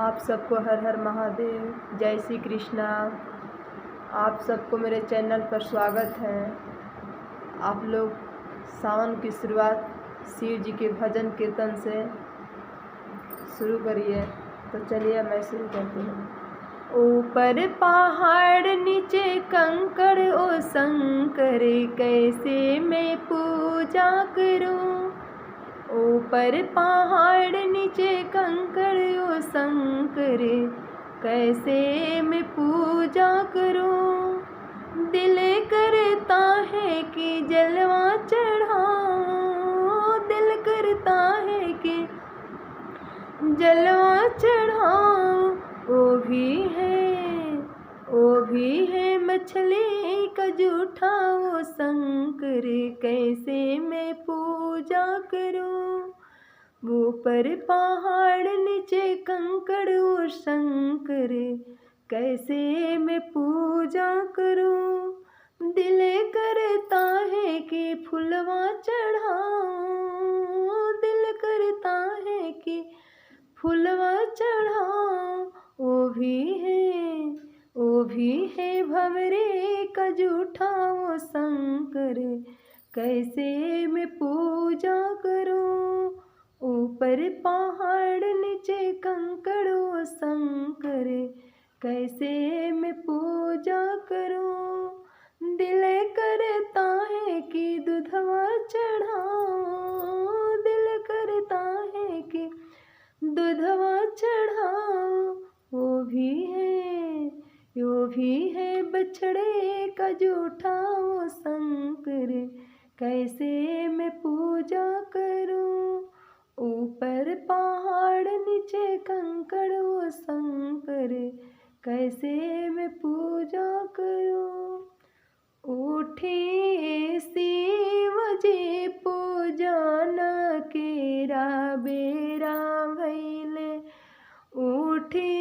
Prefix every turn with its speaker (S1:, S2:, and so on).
S1: आप सबको हर हर महादेव, जय श्री कृष्णा। आप सबको मेरे चैनल पर स्वागत है। आप लोग सावन की शुरुआत शिव जी के भजन कीर्तन से शुरू करिए। तो चलिए मैं शुरू करती हूँ। ऊपर पहाड़ नीचे कंकड़ ओ शंकर, कैसे मैं पूजा करूँ। ऊपर पहाड़ नीचे कंकड़ ओ शंकर, कैसे मैं पूजा करूं। दिल करता है कि जलवा चढ़ाऊं, दिल करता है कि जलवा चढ़ाऊं। वो भी है मछली का जूठा वो शंकर, कैसे मैं पूजा करूं। ऊपर पहाड़ नीचे कंकड़ वो शंकर, कैसे मैं पूजा करूं। दिल करता है कि फुलवा चढ़ाऊं, दिल करता है कि फुलवा चढ़ाऊं। वो भी है भंवरे का जूठा वो शंकर, कैसे मैं पूजा करूं। ऊपर पहाड़ नीचे कंकड़ वो शंकर, कैसे मैं पूजा करूं। दिल करता है कि दूधवा चढ़ाऊं, दिल करता है कि दूधवा चढ़ाऊं। वो भी है बछड़े का जूठा वो शंकर, कैसे मैं पूजा करूं। ऊपर पहाड़ नीचे कंकड़ वो शंकर, कैसे मैं पूजा करूं। उठी शिव जी पूजा न केरा बेरा भैले, उठी